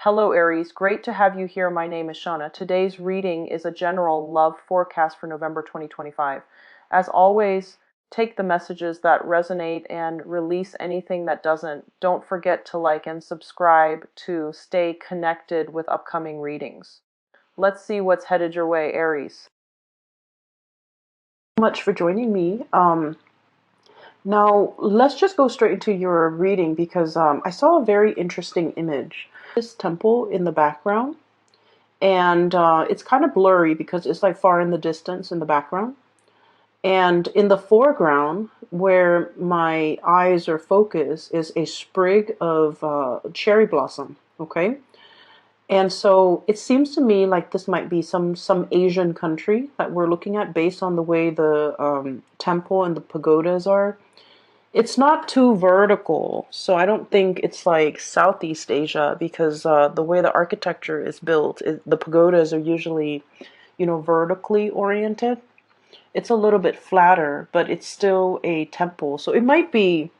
Hello Aries, great to have you here. My name is Shauna. Today's reading is a general love forecast for November 2025. As always, take the messages that resonate and release anything that doesn't. Don't forget to like and subscribe to stay connected with upcoming readings. Let's see what's headed your way, Aries. So much for joining me. Now, let's just go straight into your reading because I saw a very interesting image. This temple in the background, and it's kind of blurry because it's like far in the distance in the background. And in the foreground, where my eyes are focused, is a sprig of cherry blossom. Okay. And so it seems to me like this might be some Asian country that we're looking at based on the way the temple and the pagodas are. It's not too vertical, so I don't think it's like Southeast Asia because the way the architecture is built, the pagodas are usually, vertically oriented. It's a little bit flatter, but it's still a temple. So it might be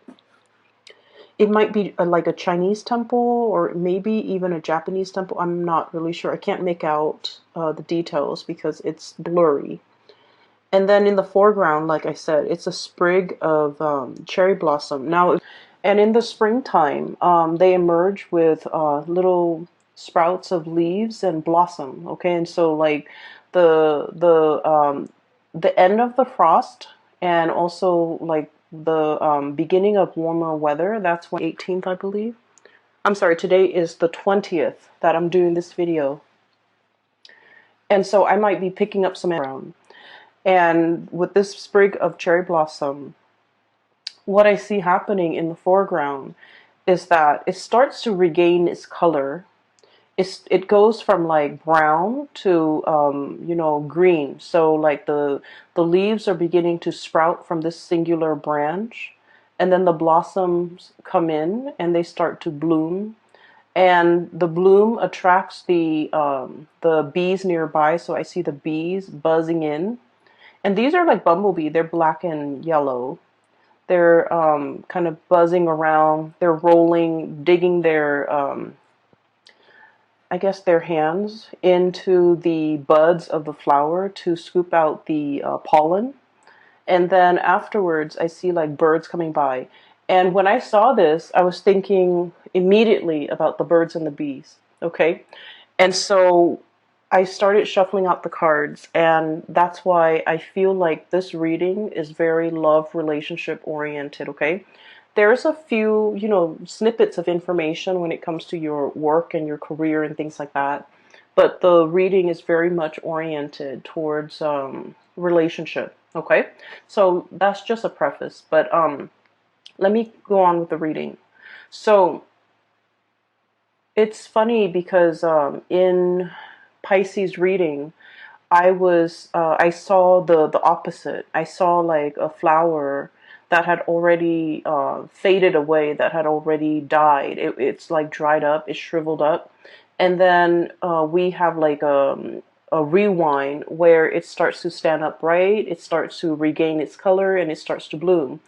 like a Chinese temple or maybe even a Japanese temple. I'm not really sure. I can't make out the details because it's blurry. And then in the foreground, like I said, it's a sprig of cherry blossom. And in the springtime, they emerge with little sprouts of leaves and blossom. Okay, and so like the end of the frost and also like the beginning of warmer weather. That's when 18th, I believe. I'm sorry. Today is the 20th that I'm doing this video, and so I might be picking up some around. And with this sprig of cherry blossom, what I see happening in the foreground is that it starts to regain its color. It goes from like brown to green. So like the leaves are beginning to sprout from this singular branch, and then the blossoms come in and they start to bloom. And the bloom attracts the bees nearby. So I see the bees buzzing in, and these are like bumblebee. They're black and yellow. They're kind of buzzing around. They're rolling, digging I guess, their hands into the buds of the flower to scoop out the pollen. And then afterwards, I see like birds coming by. And when I saw this, I was thinking immediately about the birds and the bees. Okay. And so I started shuffling out the cards, and that's why I feel like this reading is very love relationship oriented, okay? There's a few, snippets of information when it comes to your work and your career and things like that, but the reading is very much oriented towards relationship, okay? So that's just a preface, but let me go on with the reading. So it's funny because in Pisces reading, I saw the opposite. I saw like a flower that had already faded away, that had already died. It's like dried up, it's shriveled up, and then we have like a rewind where it starts to stand upright, it starts to regain its color, and it starts to bloom.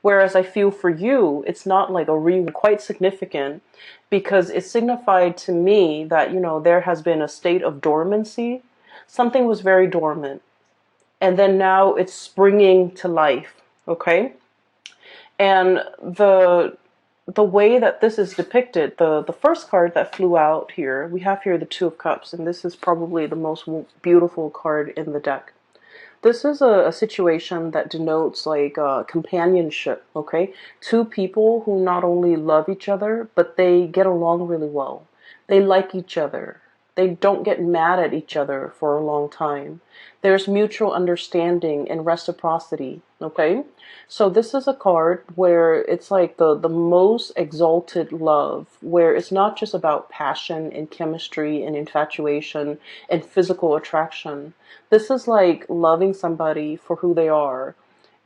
Whereas I feel for you, it's not like a rewind, quite significant, because it signified to me that, there has been a state of dormancy. Something was very dormant, and then now it's springing to life. Okay. And the way that this is depicted, the first card that flew out here, we have here the Two of Cups, and this is probably the most beautiful card in the deck. This is a situation that denotes like companionship, okay? Two people who not only love each other, but they get along really well. They like each other. They don't get mad at each other for a long time. There's mutual understanding and reciprocity, okay? So this is a card where it's like the most exalted love, where it's not just about passion and chemistry and infatuation and physical attraction. This is like loving somebody for who they are,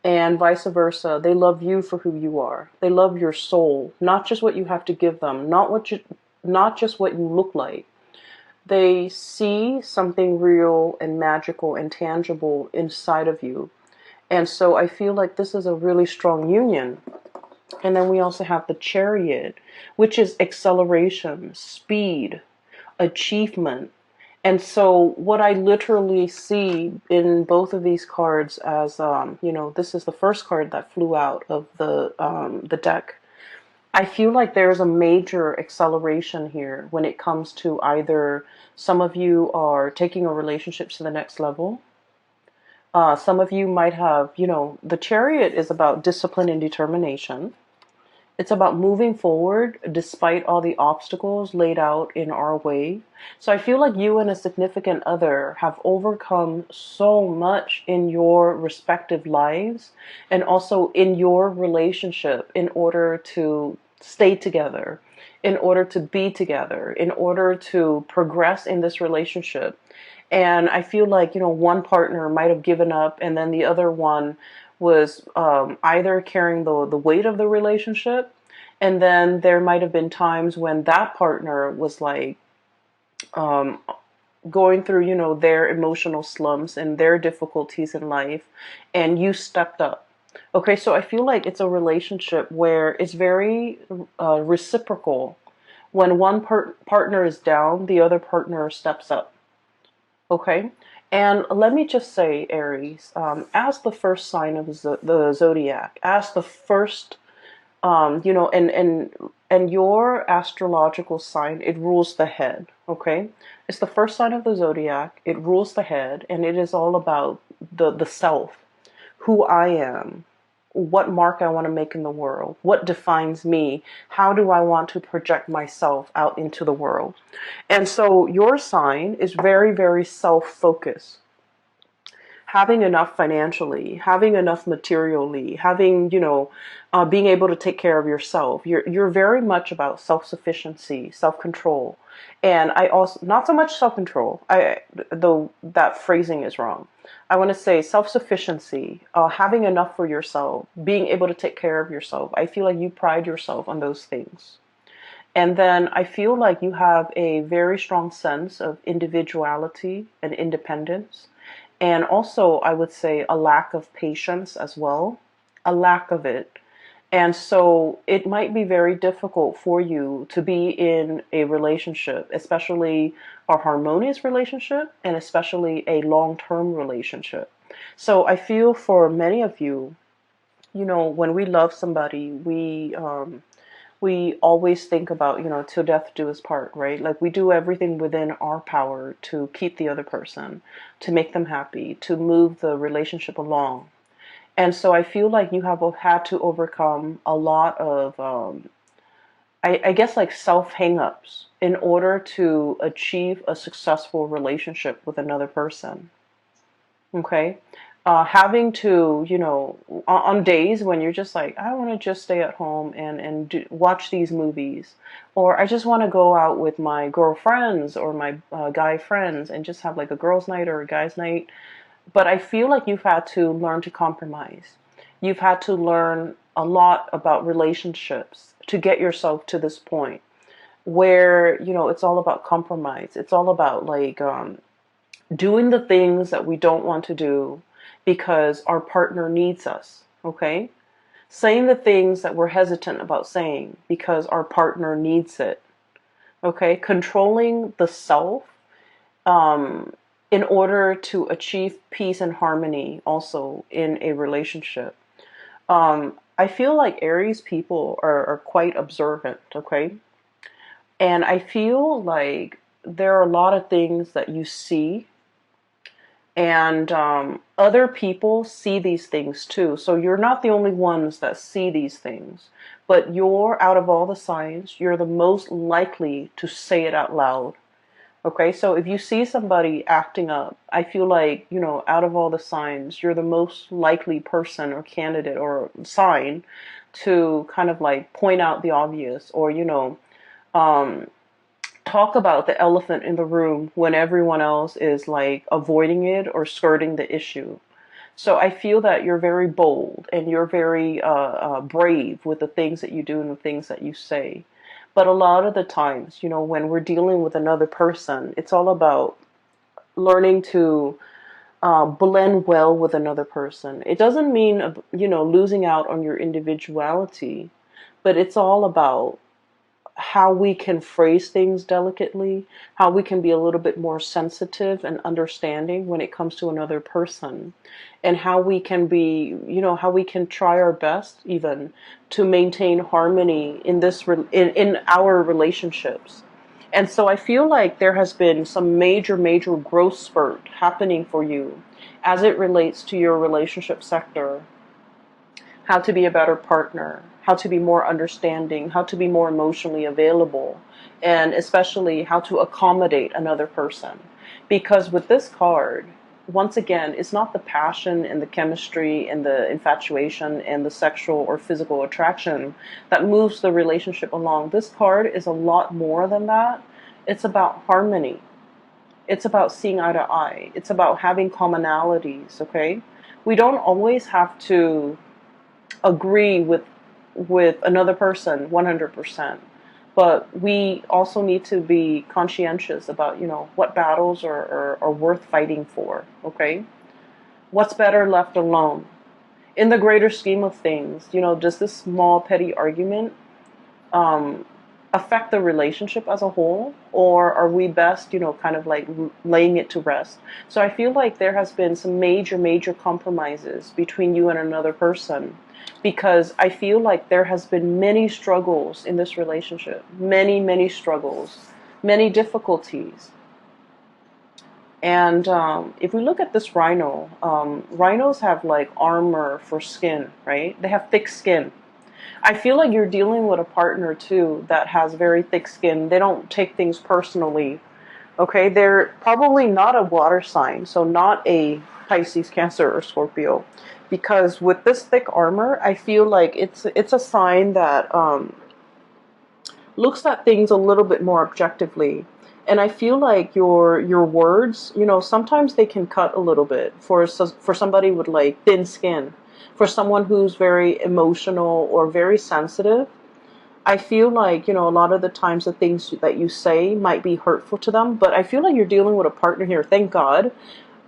and vice versa. They love you for who you are. They love your soul, not just what you have to give them, not just what you look like. They see something real and magical and tangible inside of you. And so I feel like this is a really strong union. And then we also have the Chariot, which is acceleration, speed. achievement. And so what I literally see in both of these cards as, this is the first card that flew out of the deck. I feel like there's a major acceleration here when it comes to either some of you are taking a relationship to the next level. Some of you might have, the Chariot is about discipline and determination. It's about moving forward despite all the obstacles laid out in our way. So I feel like you and a significant other have overcome so much in your respective lives and also in your relationship in order to stay together, in order to be together, in order to progress in this relationship. And I feel like, one partner might have given up and then the other one was either carrying the weight of the relationship. And then there might have been times when that partner was like um, going through, their emotional slumps and their difficulties in life, and you stepped up. Okay, so I feel like it's a relationship where it's very reciprocal. When one partner is down, the other partner steps up. Okay. And let me just say, Aries, as the first sign of the zodiac, as the first, and your astrological sign, it rules the head. Okay. It's the first sign of the zodiac. It rules the head, and it is all about the self, who I am, what mark I want to make in the world, what defines me, how do I want to project myself out into the world. And so your sign is very, very self-focused. Having enough financially, having enough materially, having, being able to take care of yourself. You're very much about self-sufficiency, self-control. And I also, not so much self-control, though that phrasing is wrong. I want to say self-sufficiency, having enough for yourself, being able to take care of yourself. I feel like you pride yourself on those things. And then I feel like you have a very strong sense of individuality and independence. And also, I would say a lack of patience as well, a lack of it. And so it might be very difficult for you to be in a relationship, especially a harmonious relationship and especially a long-term relationship. So I feel for many of you, when we love somebody, we always think about, till death do us part, right? Like we do everything within our power to keep the other person, to make them happy, to move the relationship along. And so I feel like you have had to overcome a lot of, I guess, like self hang-ups in order to achieve a successful relationship with another person. Okay. Having to, on days when you're just like, I want to just stay at home and watch these movies, or I just want to go out with my girlfriends or my guy friends and just have like a girls' night or a guys' night. But I feel like you've had to learn to compromise. You've had to learn a lot about relationships to get yourself to this point where, it's all about compromise. It's all about like doing the things that we don't want to do because our partner needs us, okay? Saying the things that we're hesitant about saying because our partner needs it, okay? Controlling the self in order to achieve peace and harmony also in a relationship. I feel like Aries people are quite observant, okay? And I feel like there are a lot of things that you see and other people see these things too. So you're not the only ones that see these things. But you're, out of all the signs, you're the most likely to say it out loud. Okay, so if you see somebody acting up, I feel like, out of all the signs, you're the most likely person or candidate or sign to kind of like point out the obvious or, um, talk about the elephant in the room when everyone else is like avoiding it or skirting the issue. So I feel that you're very bold and you're very brave with the things that you do and the things that you say. But a lot of the times, when we're dealing with another person, it's all about learning to blend well with another person. It doesn't mean, losing out on your individuality, but it's all about how we can phrase things delicately, how we can be a little bit more sensitive and understanding when it comes to another person, and how we can be, how we can try our best even to maintain harmony in in our relationships. And so I feel like there has been some major growth spurt happening for you as it relates to your relationship sector, how to be a better partner, how to be more understanding, how to be more emotionally available, and especially how to accommodate another person. Because with this card, once again, it's not the passion and the chemistry and the infatuation and the sexual or physical attraction that moves the relationship along. This card is a lot more than that. It's about harmony. It's about seeing eye to eye. It's about having commonalities, okay? We don't always have to agree with another person 100%, but we also need to be conscientious about what battles are worth fighting for. Okay, what's better left alone in the greater scheme of things? Does this small petty argument um, affect the relationship as a whole, or are we best kind of like laying it to rest? So I feel like there has been some major compromises between you and another person, because I feel like there has been many struggles in this relationship, many struggles, many difficulties. And if we look at this rhino, rhinos have like armor for skin, right? They have thick skin. I feel like you're dealing with a partner too that has very thick skin. They don't take things personally. Okay, they're probably not a water sign, so not a Pisces, Cancer, or Scorpio. Because with this thick armor, I feel like it's a sign that looks at things a little bit more objectively. And I feel like your words, sometimes they can cut a little bit for somebody with like thin skin, for someone who's very emotional or very sensitive. I feel like, a lot of the times the things that you say might be hurtful to them, but I feel like you're dealing with a partner here. Thank God.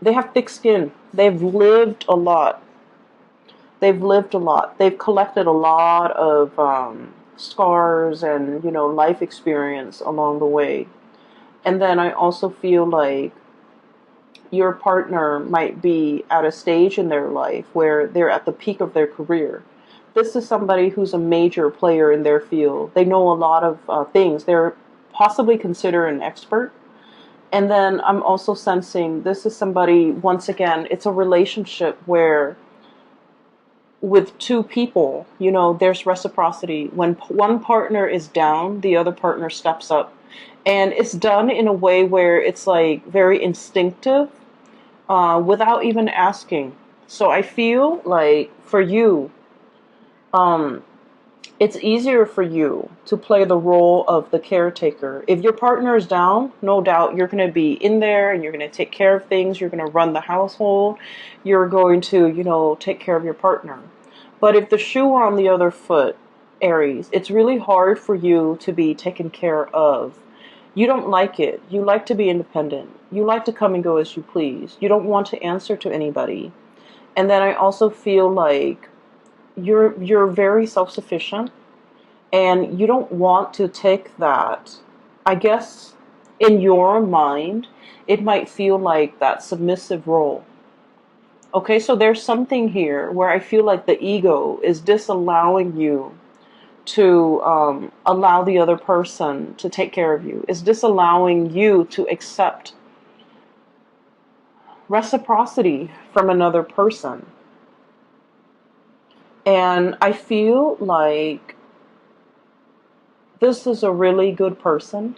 They have thick skin. They've lived a lot. They've lived a lot. They've collected a lot of scars and, life experience along the way. And then I also feel like your partner might be at a stage in their life where they're at the peak of their career. This is somebody who's a major player in their field. They know a lot of things. They're possibly considered an expert. And then I'm also sensing this is somebody, once again, it's a relationship where with two people, there's reciprocity. When one partner is down, the other partner steps up. And it's done in a way where it's like very instinctive, without even asking. So I feel like for you, um, it's easier for you to play the role of the caretaker. If your partner is down, no doubt you're going to be in there and you're going to take care of things. You're going to run the household. You're going to, take care of your partner. But if the shoe were on the other foot, Aries, it's really hard for you to be taken care of. You don't like it. You like to be independent. You like to come and go as you please. You don't want to answer to anybody. And then I also feel like you're very self-sufficient and you don't want to take that. I guess in your mind, it might feel like that submissive role. Okay, so there's something here where I feel like the ego is disallowing you to allow the other person to take care of you. Is disallowing you to accept reciprocity from another person. And I feel like this is a really good person.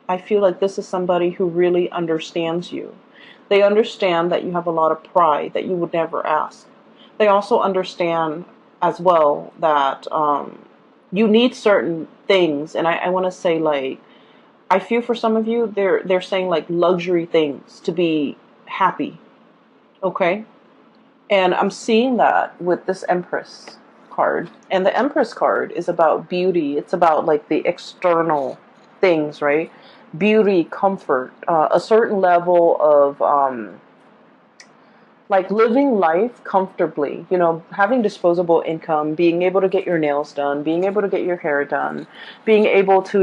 I feel like this is somebody who really understands you. They understand that you have a lot of pride that you would never ask. They also understand as well that you need certain things. And I want to say, like, I feel for some of you, they're saying like luxury things to be happy. Okay? And I'm seeing that with this Empress card. And the Empress card is about beauty. It's about like the external things, right? Beauty, comfort, a certain level of like living life comfortably, having disposable income, being able to get your nails done, being able to get your hair done, being able to,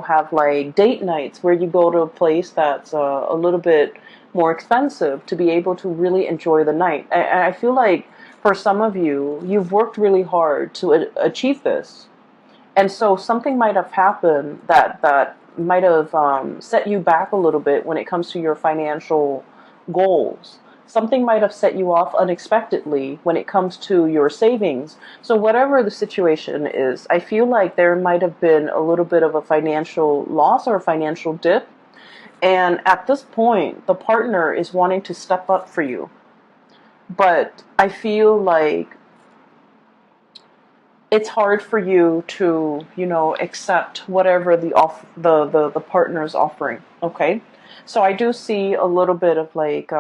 have like date nights where you go to a place that's a little bit more expensive to be able to really enjoy the night. And I feel like for some of you, you've worked really hard to achieve this. And so something might have happened that might have set you back a little bit when it comes to your financial goals. Something might have set you off unexpectedly when it comes to your savings. So whatever the situation is, I feel like there might have been a little bit of a financial loss or a financial dip. And at this point, the partner is wanting to step up for you. But I feel like it's hard for you to, accept whatever the partner is offering. Okay, so I do see a little bit of like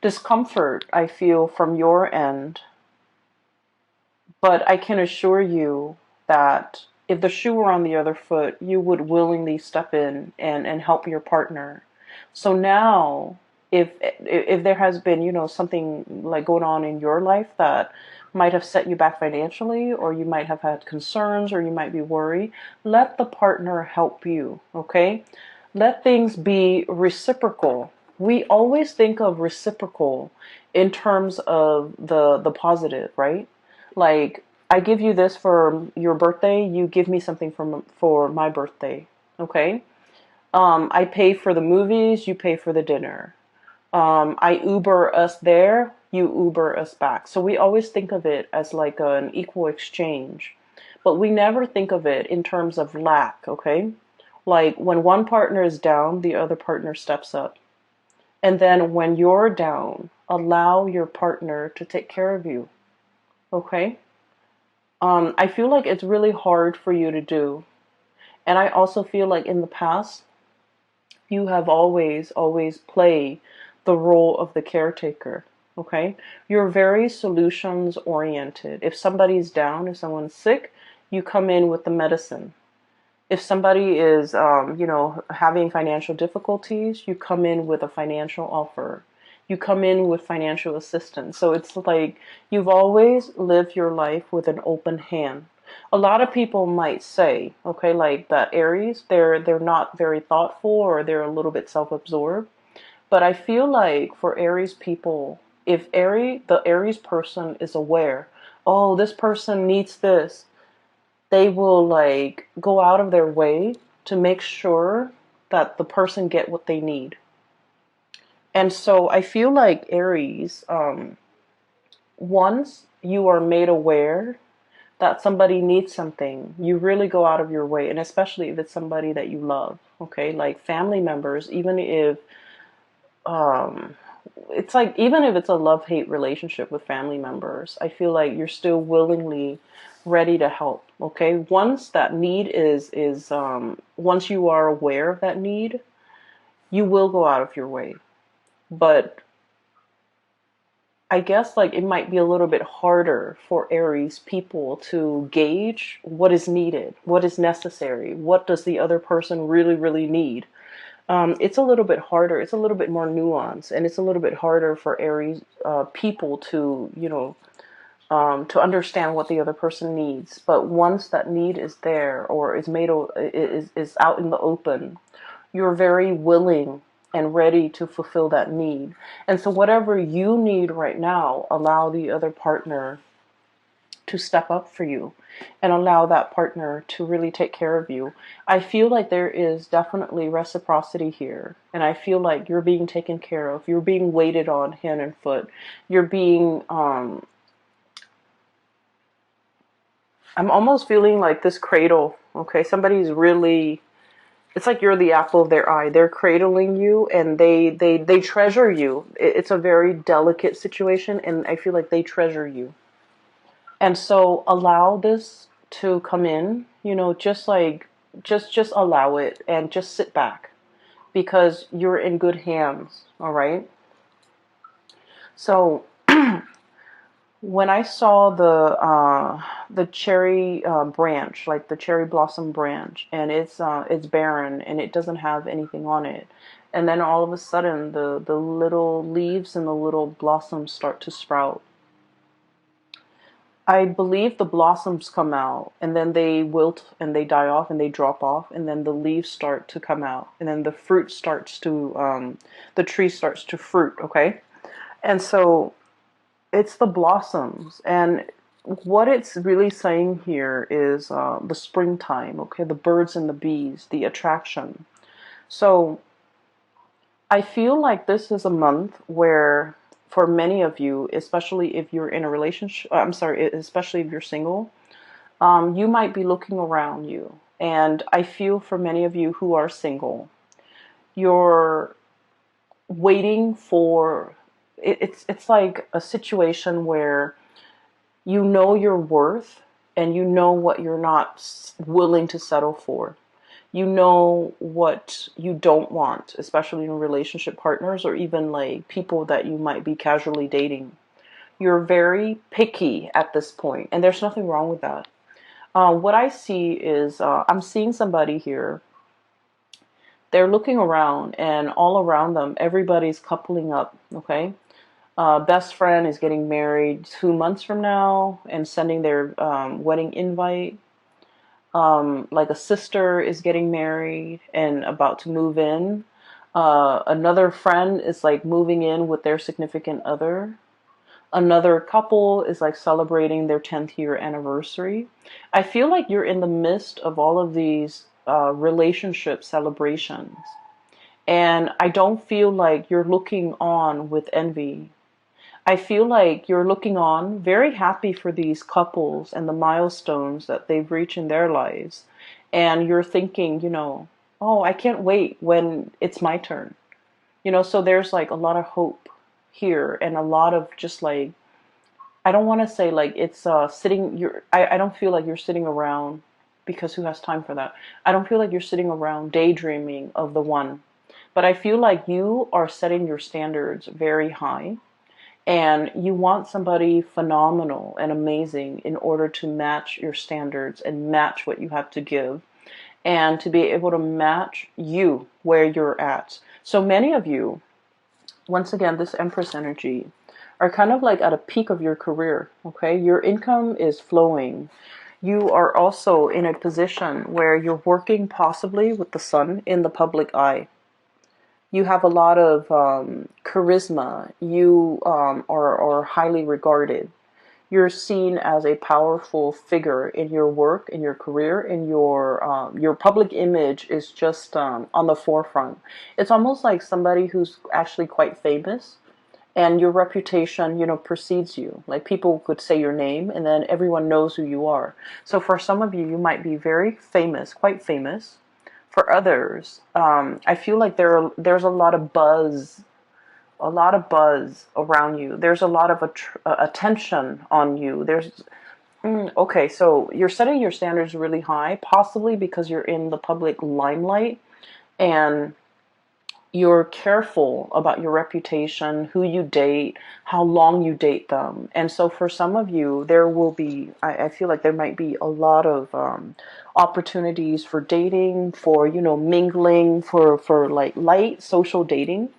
discomfort I feel from your end, but I can assure you that if the shoe were on the other foot, you would willingly step in and help your partner. So now, if there has been, something like going on in your life that might have set you back financially, or you might have had concerns, or you might be worried, let the partner help you, okay? Let things be reciprocal. We always think of reciprocal in terms of the positive, right? Like, I give you this for your birthday, you give me something for my birthday, okay? I pay for the movies, you pay for the dinner. I Uber us there, you Uber us back. So we always think of it as like an equal exchange, but we never think of it in terms of lack, okay? Like when one partner is down, the other partner steps up. And then when you're down, allow your partner to take care of you, okay? I feel like it's really hard for you to do. And I also feel like in the past, you have always played the role of the caretaker. Okay? You're very solutions oriented. If somebody's down, if someone's sick, you come in with the medicine. If somebody is, having financial difficulties, you come in with a financial offer. You come in with financial assistance. So it's like you've always lived your life with an open hand. A lot of people might say, okay, like that Aries, they're not very thoughtful or they're a little bit self-absorbed. But I feel like for Aries people, if the Aries person is aware, oh, this person needs this, they will like go out of their way to make sure that the person get what they need. And so I feel like Aries, once you are made aware that somebody needs something, you really go out of your way, and especially if it's somebody that you love, okay? Like family members, even if um it's like even if it's a love-hate relationship with family members, I feel like you're still willingly ready to help, okay? Once that need is once you are aware of that need, you will go out of your way. But I guess like it might be a little bit harder for Aries people to gauge what is needed, what is necessary, what does the other person really need. It's a little bit harder. It's a little bit more nuanced, and it's a little bit harder for Aries people to, to understand what the other person needs. But once that need is there or is out in the open, you're very willing and ready to fulfill that need. And so whatever you need right now, allow the other partner to step up for you and allow that partner to really take care of you. I feel like there is definitely reciprocity here, and I feel like you're being taken care of. You're being waited on hand and foot. You're being I'm almost feeling like this cradle, okay? Somebody's really, it's like you're the apple of their eye. They're cradling you and they treasure you. It's a very delicate situation, and I feel like they treasure you. And so allow this to come in, just like just allow it and just sit back because you're in good hands, all right? So When I saw the cherry branch, like the cherry blossom branch, and it's barren and it doesn't have anything on it, and then all of a sudden the little leaves and the little blossoms start to sprout. I believe the blossoms come out and then they wilt and they die off and they drop off, and then the leaves start to come out, and then the fruit starts to the tree starts to fruit. Okay, and so it's the blossoms, and what it's really saying here is the springtime. Okay, the birds and the bees, the attraction. So I feel like this is a month where, for many of you, especially if you're in a relationship, I'm sorry, especially if you're single, you might be looking around you. And I feel for many of you who are single, you're waiting for it's like a situation where you know your worth and you know what you're not willing to settle for. You know what you don't want, especially in relationship partners or even like people that you might be casually dating. You're very picky at this point, and there's nothing wrong with that. What I see is I'm seeing somebody here. They're looking around, and all around them, everybody's coupling up. Okay, best friend is getting married 2 months from now and sending their wedding invite. Like a sister is getting married and about to move in. Another friend is like moving in with their significant other. Another couple is like celebrating their 10th year anniversary. I feel like you're in the midst of all of these relationship celebrations. And I don't feel like you're looking on with envy. I feel like you're looking on very happy for these couples and the milestones that they've reached in their lives. And you're thinking, oh, I can't wait when it's my turn. So there's like a lot of hope here and a lot of just like, I don't want to say like it's sitting, I don't feel like you're sitting around, because who has time for that? I don't feel like you're sitting around daydreaming of the one. But I feel like you are setting your standards very high, and you want somebody phenomenal and amazing in order to match your standards and match what you have to give, and to be able to match you where you're at. So many of you, once again, this Empress energy, are kind of like at a peak of your career. Okay, your income is flowing. You are also in a position where you're working possibly with the sun in the public eye. You have a lot of charisma. You are highly regarded. You're seen as a powerful figure in your work, in your career, in your public image is just on the forefront. It's almost like somebody who's actually quite famous, and your reputation, precedes you. Like people could say your name, and then everyone knows who you are. So for some of you, you might be very famous, quite famous. For others, I feel like there's a lot of buzz around you. There's a lot of attention on you. Okay, so you're setting your standards really high, possibly because you're in the public limelight, and you're careful about your reputation, who you date, how long you date them. And so for some of you, there will be, I feel like there might be a lot of opportunities for dating, for, mingling, for like light social dating.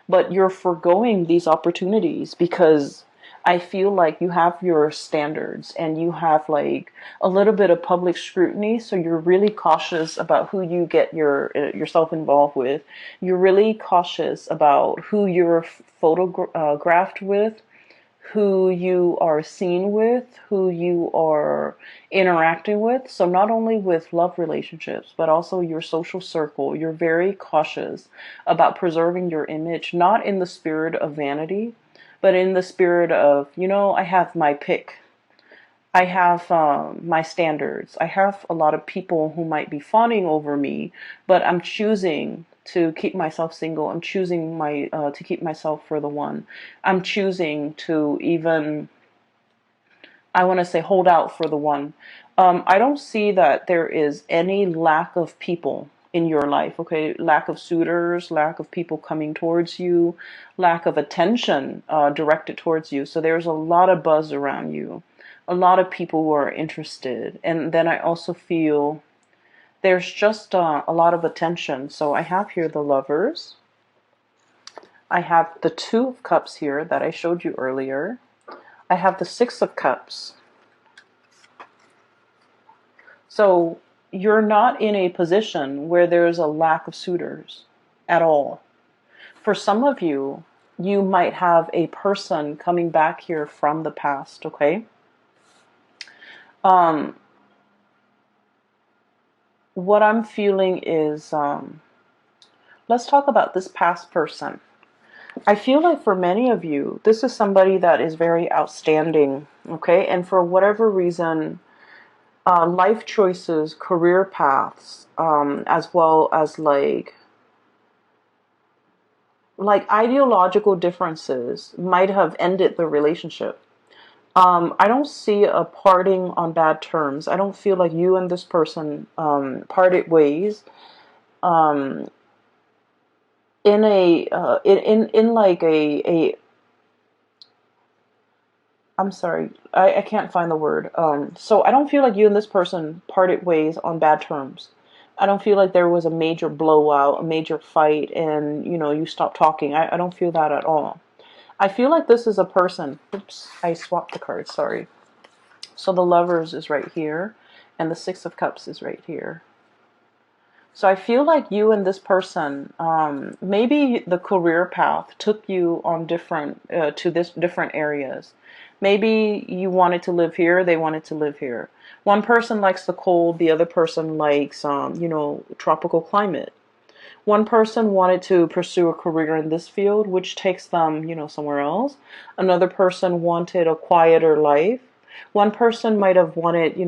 But you're foregoing these opportunities because I feel like you have your standards and you have like a little bit of public scrutiny, so you're really cautious about who you get yourself involved with. You're really cautious about who you're photographed with, who you are seen with, who you are interacting with. So not only with love relationships, but also your social circle. You're very cautious about preserving your image, not in the spirit of vanity, but in the spirit of, I have my pick. I have my standards. I have a lot of people who might be fawning over me, but I'm choosing to keep myself single. I'm choosing to keep myself for the one. I'm choosing to even, I want to say, hold out for the one. I don't see that there is any lack of people in your life, okay? Lack of suitors, lack of people coming towards you, lack of attention directed towards you. So there's a lot of buzz around you, a lot of people who are interested. And then I also feel there's just a lot of attention. So I have here the Lovers. I have the Two of Cups here that I showed you earlier. I have the Six of Cups. So you're not in a position where there's a lack of suitors at all. For some of you, you might have a person coming back here from the past, okay? What I'm feeling is, let's talk about this past person. I feel like for many of you, this is somebody that is very outstanding, okay? And for whatever reason, life choices, career paths, as well as like ideological differences might have ended the relationship. I don't see a parting on bad terms. I don't feel like you and this person parted ways in a in like a I'm sorry, I can't find the word. So I don't feel like you and this person parted ways on bad terms. I don't feel like there was a major blowout, a major fight, and you stopped talking. I don't feel that at all. I feel like this is a person. Oops, I swapped the cards. Sorry. So the Lovers is right here, and the Six of Cups is right here. So I feel like you and this person, maybe the career path took you on different areas. Maybe you wanted to live here, they wanted to live here. One person likes the cold, the other person likes, tropical climate. One person wanted to pursue a career in this field, which takes them, somewhere else. Another person wanted a quieter life. One person might have wanted,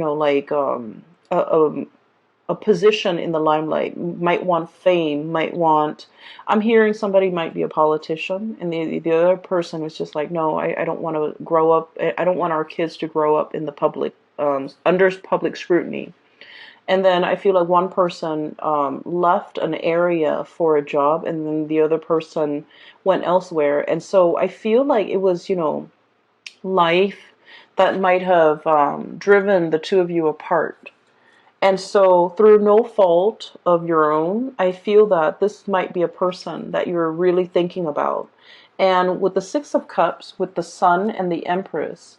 a position in the limelight, might want fame, might want, I'm hearing somebody might be a politician, and the other person is just like, no, I don't want to grow up, I don't want our kids to grow up in the public, under public scrutiny. And then I feel like one person left an area for a job, and then the other person went elsewhere. And so I feel like it was, life that might have driven the two of you apart. And so, through no fault of your own, I feel that this might be a person that you're really thinking about. And with the Six of Cups, with the Sun and the Empress,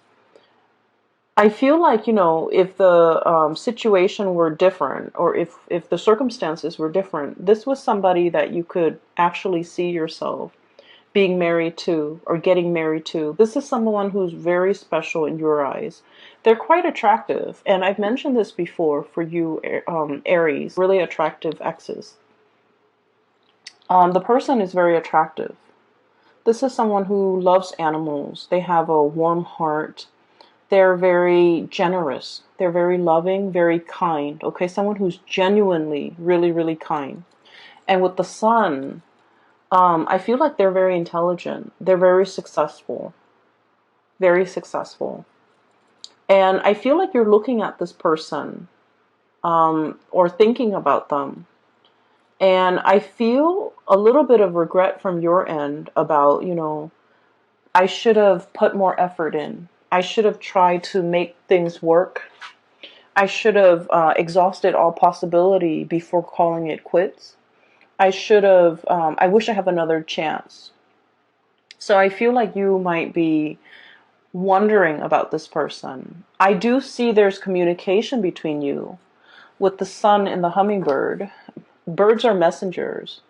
I feel like, if the situation were different, or if the circumstances were different, this was somebody that you could actually see yourself being married to or getting married to. This is someone who's very special in your eyes. They're quite attractive. And I've mentioned this before for you, Aries, really attractive exes. The person is very attractive. This is someone who loves animals. They have a warm heart. They're very generous. They're very loving, very kind. Okay, someone who's genuinely really, really kind. And with the Sun, I feel like they're very intelligent. They're very successful. Very successful. And I feel like you're looking at this person or thinking about them. And I feel a little bit of regret from your end about, I should have put more effort in. I should have tried to make things work. I should have exhausted all possibility before calling it quits. I should have, I wish I have another chance. So I feel like you might be wondering about this person. I do see there's communication between you with the Sun and the hummingbird. Birds are messengers.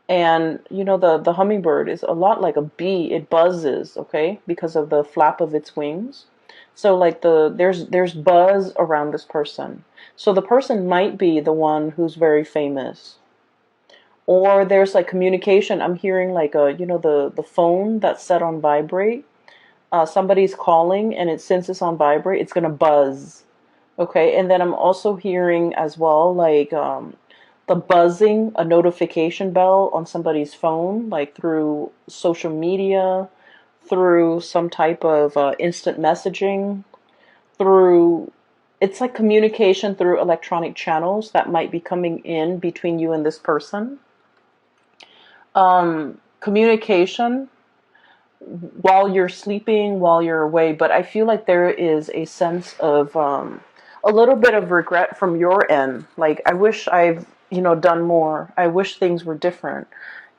And the hummingbird is a lot like a bee. It buzzes, okay, because of the flap of its wings. So like there's buzz around this person. So the person might be the one who's very famous. Or there's like communication. I'm hearing like the phone that's set on vibrate. Somebody's calling, and since it's on vibrate, it's gonna buzz. Okay, and then I'm also hearing as well like the buzzing, a notification bell on somebody's phone, like through social media, through some type of instant messaging, through it's like communication through electronic channels that might be coming in between you and this person. Communication while you're sleeping, while you're away, but I feel like there is a sense of a little bit of regret from your end. Like, I wish I've, done more. I wish things were different.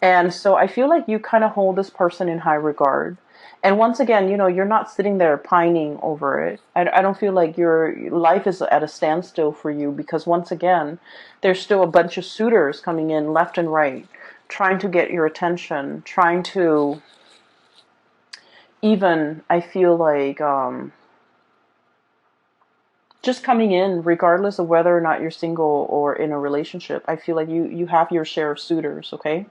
And so I feel like you kind of hold this person in high regard. And once again, you're not sitting there pining over it. I don't feel like your life is at a standstill for you, because once again, there's still a bunch of suitors coming in left and right, trying to get your attention, trying to even, I feel like, just coming in, regardless of whether or not you're single or in a relationship. I feel like you have your share of suitors, okay?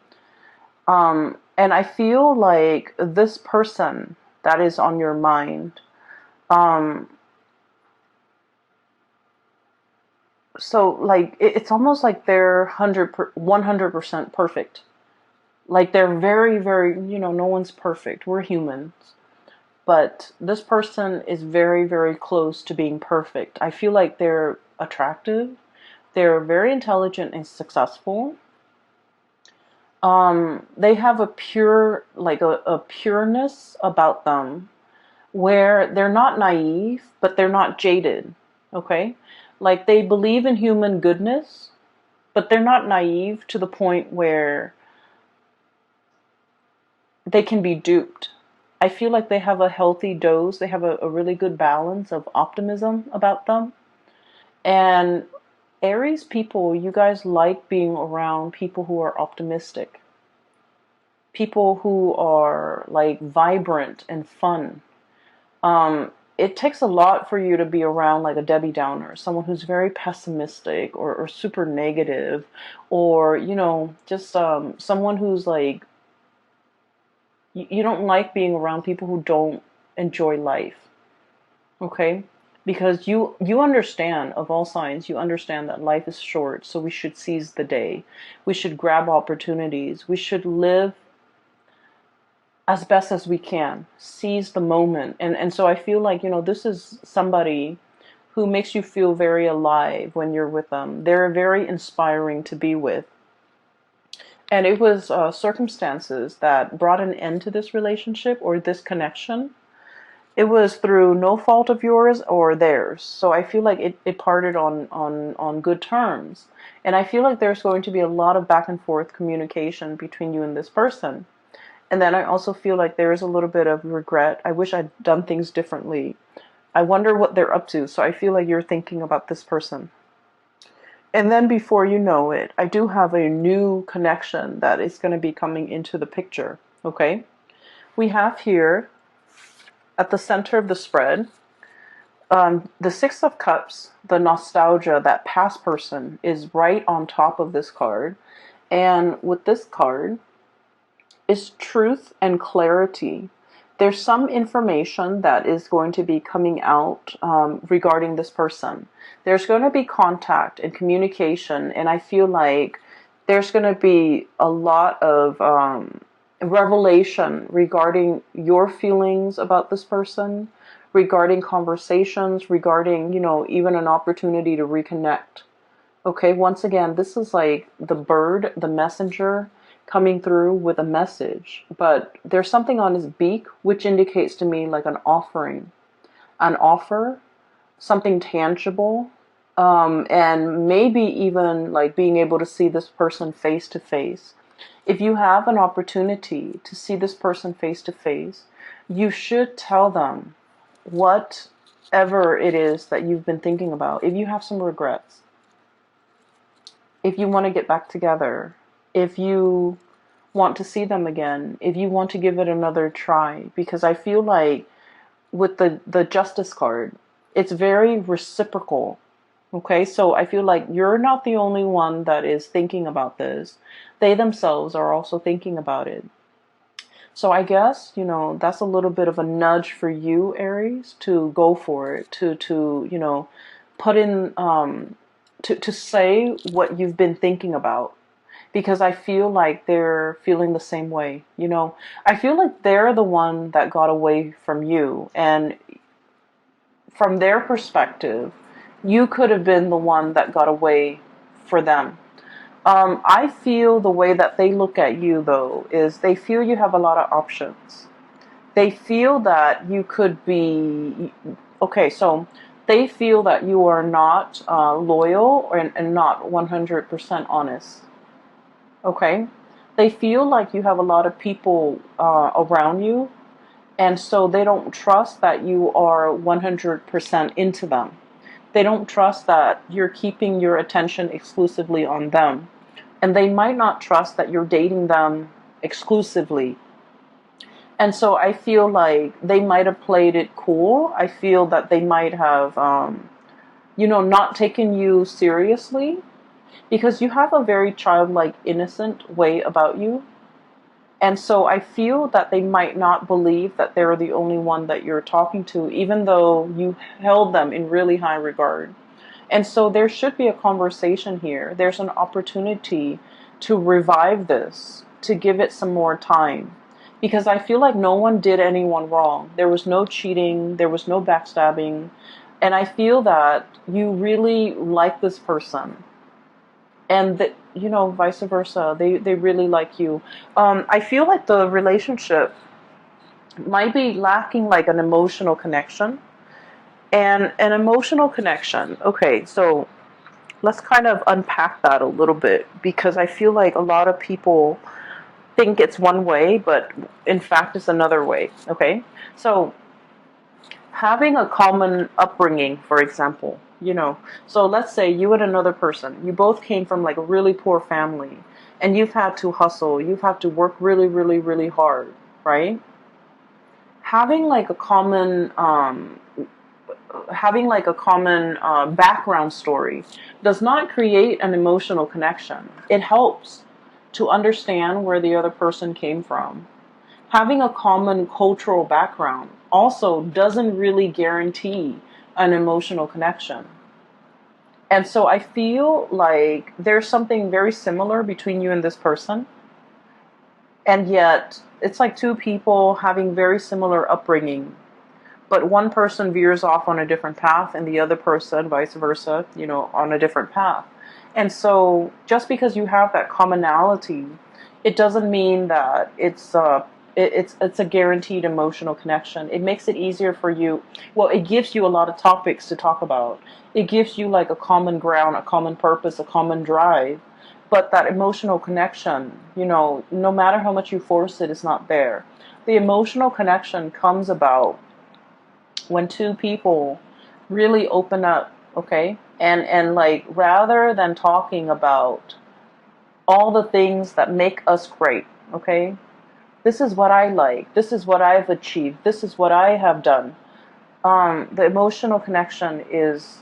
And I feel like this person that is on your mind, um, so like it's almost like they're 100% perfect. Like they're very, very, no one's perfect. We're humans. But this person is very, very close to being perfect. I feel like they're attractive. They're very intelligent and successful. They have a pure, like a pureness about them where they're not naive, but they're not jaded. Okay? Like they believe in human goodness, but they're not naive to the point where they can be duped. I feel like they have a healthy dose. They have a really good balance of optimism about them. And Aries people, you guys like being around people who are optimistic, people who are like vibrant and fun. It takes a lot for you to be around like a Debbie Downer, someone who's very pessimistic or super negative, or just someone who's like, you don't like being around people who don't enjoy life. Okay? Because you understand, of all signs, you understand that life is short, so we should seize the day. We should grab opportunities. We should live as best as we can. Seize the moment. And so I feel like, this is somebody who makes you feel very alive when you're with them. They're very inspiring to be with. And it was circumstances that brought an end to this relationship or this connection. It was through no fault of yours or theirs. So I feel like it parted on good terms. And I feel like there's going to be a lot of back and forth communication between you and this person. And then I also feel like there is a little bit of regret. I wish I'd done things differently. I wonder what they're up to. So I feel like you're thinking about this person. And then before you know it, I do have a new connection that is going to be coming into the picture. Okay? We have here at the center of the spread, the Six of Cups, the nostalgia, that past person is right on top of this card. And with this card is truth and clarity. There's some information that is going to be coming out regarding this person. There's going to be contact and communication, and I feel like there's going to be a lot of revelation regarding your feelings about this person, regarding conversations, regarding, even an opportunity to reconnect. Okay, once again, this is like the bird, the messenger, coming through with a message, but there's something on his beak which indicates to me like an offering, an offer, something tangible, and maybe even like being able to see this person face to face. If you have an opportunity to see this person face to face, you should tell them whatever it is that you've been thinking about. If you have some regrets, if you want to get back together, if you want to see them again, if you want to give it another try, because I feel like with the Justice card, it's very reciprocal. Okay, so I feel like you're not the only one that is thinking about this. They themselves are also thinking about it. So I guess, that's a little bit of a nudge for you, Aries, to go for it, to put in, to say what you've been thinking about. Because I feel like they're feeling the same way. I feel like they're the one that got away from you. And from their perspective, You could have been the one that got away for them. I feel the way that they look at you, though, is they feel you have a lot of options. They feel that you could be, okay, so they feel that you are not loyal and not 100% honest. Okay? They feel like you have a lot of people around you, and so they don't trust that you are 100% into them. They don't trust that you're keeping your attention exclusively on them. And they might not trust that you're dating them exclusively. And so I feel like they might have played it cool. I feel that they might have, not taken you seriously because you have a very childlike, innocent way about you. And so I feel that they might not believe that they're the only one that you're talking to, even though you held them in really high regard. And so there should be a conversation here. There's an opportunity to revive this, to give it some more time. Because I feel like no one did anyone wrong. There was no cheating, there was no backstabbing. And I feel that you really like this person. And that, vice versa. They really like you. I feel like the relationship might be lacking like an emotional connection. And an emotional connection. Okay, so let's kind of unpack that a little bit because I feel like a lot of people think it's one way, but in fact it's another way. Okay, so having a common upbringing, for example, so let's say you and another person, you both came from like a really poor family and you've had to hustle, you've had to work really, really, really hard, right? Having like a common background story does not create an emotional connection. It helps to understand where the other person came from. Having a common cultural background also doesn't really guarantee an emotional connection. And so I feel like there's something very similar between you and this person. And yet it's like two people having very similar upbringing, but one person veers off on a different path and the other person vice versa, on a different path. And so just because you have that commonality, it doesn't mean that it's a guaranteed emotional connection. It makes it easier for you. Well, it gives you a lot of topics to talk about. It gives you like a common ground, a common purpose, a common drive. But that emotional connection, no matter how much you force it, is not there. The emotional connection comes about when two people really open up, okay? And like rather than talking about all the things that make us great, okay? This is what I like. This is what I've achieved. This is what I have done. The emotional connection is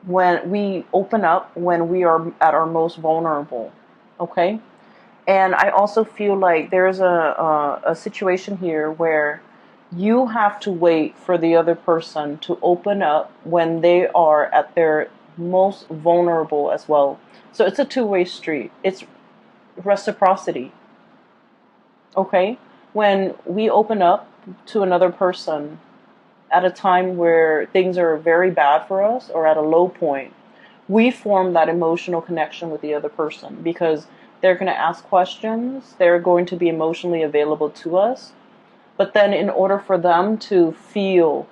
when we open up, when we are at our most vulnerable, okay? And I also feel like there's a situation here where you have to wait for the other person to open up when they are at their most vulnerable as well. So it's a two-way street. It's reciprocity. Okay? When we open up to another person at a time where things are very bad for us or at a low point, we form that emotional connection with the other person because they're going to ask questions, they're going to be emotionally available to us. But then in order for them to feel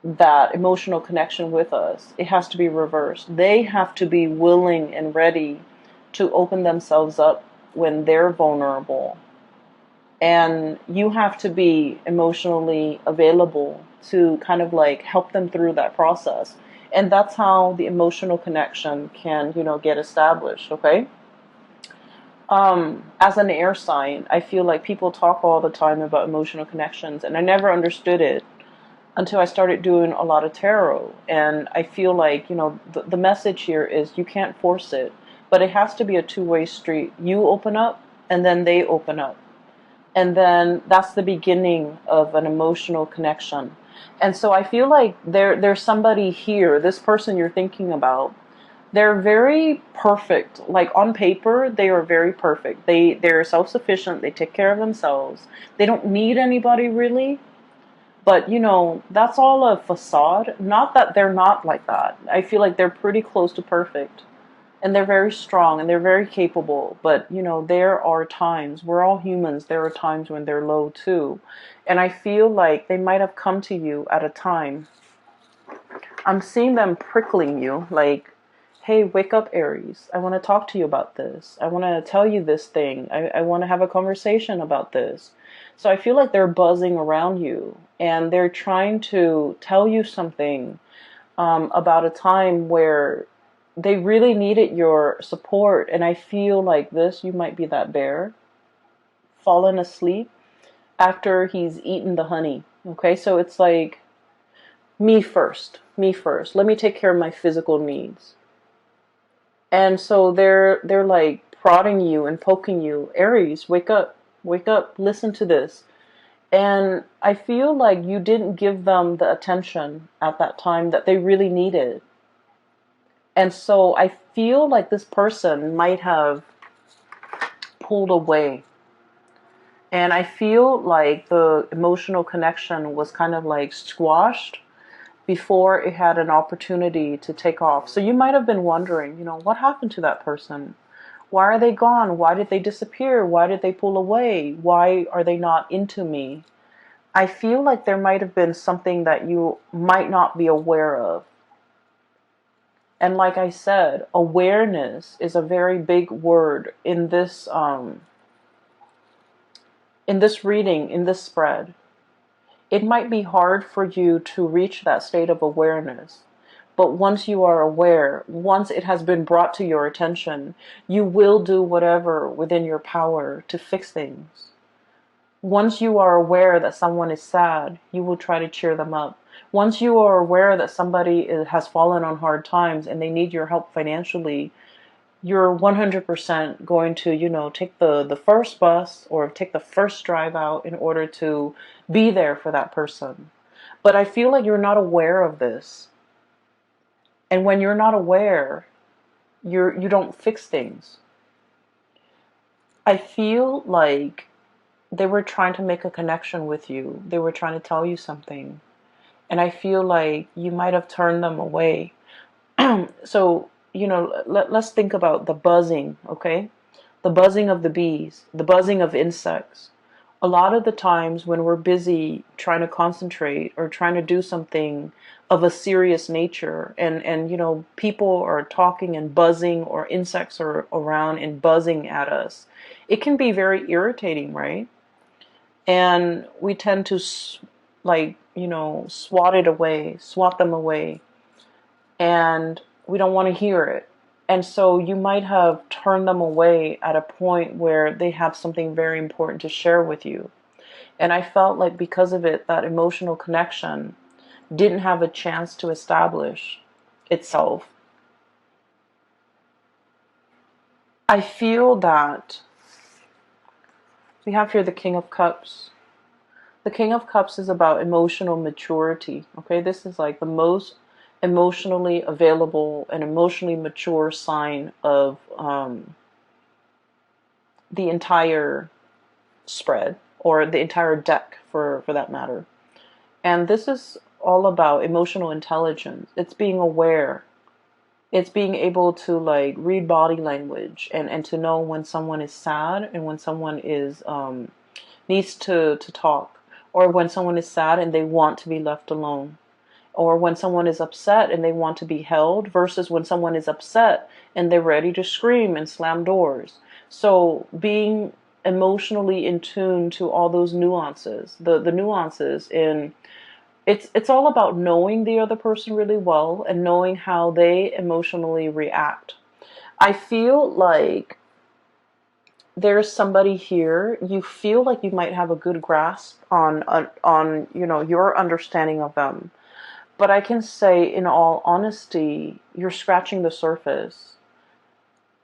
that emotional connection with us, it has to be reversed. They have to be willing and ready to open themselves up when they're vulnerable. And you have to be emotionally available to kind of like help them through that process. And that's how the emotional connection can, get established, okay? As an air sign, I feel like people talk all the time about emotional connections, and I never understood it until I started doing a lot of tarot. And I feel like, the message here is you can't force it, but it has to be a two-way street. You open up, and then they open up. And then that's the beginning of an emotional connection. And so I feel like there's somebody here, this person you're thinking about, they're very perfect. Like on paper, they are very perfect. They're self-sufficient. They take care of themselves. They don't need anybody really. But, that's all a facade. Not that they're not like that. I feel like they're pretty close to perfect. And they're very strong and they're very capable. But, there are times, we're all humans, there are times when they're low too. And I feel like they might have come to you at a time. I'm seeing them prickling you, like, hey, wake up, Aries. I want to talk to you about this. I want to tell you this thing. I want to have a conversation about this. So I feel like they're buzzing around you and they're trying to tell you something about a time where they really needed your support. And I feel like you might be that bear fallen asleep after he's eaten the honey. Okay, so it's like, me first, me first. Let me take care of my physical needs. And so they're like prodding you and poking you. Aries, wake up, listen to this. And I feel like you didn't give them the attention at that time that they really needed. And so I feel like this person might have pulled away. And I feel like the emotional connection was kind of like squashed before it had an opportunity to take off. So you might have been wondering, what happened to that person? Why are they gone? Why did they disappear? Why did they pull away? Why are they not into me? I feel like there might have been something that you might not be aware of. And like I said, awareness is a very big word in this reading, in this spread. It might be hard for you to reach that state of awareness. But once you are aware, once it has been brought to your attention, you will do whatever within your power to fix things. Once you are aware that someone is sad, you will try to cheer them up. Once you are aware that somebody has fallen on hard times and they need your help financially, you're 100% going to, take the first bus or take the first drive out in order to be there for that person. But I feel like you're not aware of this. And when you're not aware, you don't fix things. I feel like they were trying to make a connection with you. They were trying to tell you something. And I feel like you might have turned them away. So, let's think about the buzzing, okay? The buzzing of the bees, the buzzing of insects. A lot of the times when we're busy trying to concentrate or trying to do something of a serious nature and people are talking and buzzing or insects are around and buzzing at us, it can be very irritating, right? And we tend to swat them away, and we don't want to hear it. And so you might have turned them away at a point where they have something very important to share with you. And I felt like because of it, that emotional connection didn't have a chance to establish itself. I feel that we have here the King of Cups. The King of Cups is about emotional maturity. Okay, this is like the most emotionally available and emotionally mature sign of the entire spread, or the entire deck for that matter. And this is all about emotional intelligence. It's being aware. It's being able to like read body language and to know when someone is sad and when someone is needs to talk, or when someone is sad and they want to be left alone, or when someone is upset and they want to be held, versus when someone is upset and they're ready to scream and slam doors. So being emotionally in tune to all those nuances, the nuances in it's all about knowing the other person really well and knowing how they emotionally react. I feel like there's somebody here, you feel like you might have a good grasp on your understanding of them. But I can say, in all honesty, you're scratching the surface.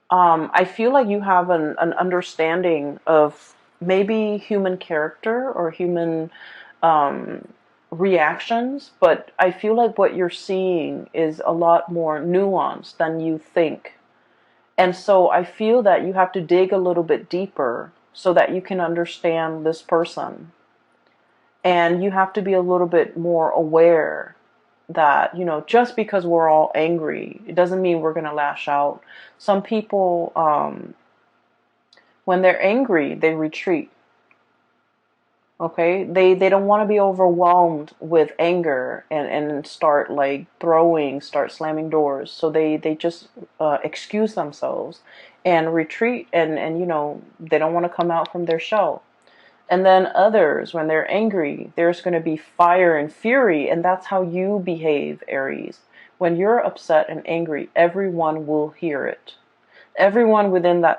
I feel like you have an understanding of maybe human character or human reactions, but I feel like what you're seeing is a lot more nuanced than you think. And so I feel that you have to dig a little bit deeper so that you can understand this person. And you have to be a little bit more aware that, just because we're all angry, it doesn't mean we're going to lash out. Some people, when they're angry, they retreat. Okay, they don't want to be overwhelmed with anger and start like start slamming doors. So they just excuse themselves and retreat, and they don't want to come out from their shell. And then others, when they're angry, there's going to be fire and fury, and that's how you behave, Aries. When you're upset and angry, everyone will hear it. Everyone within that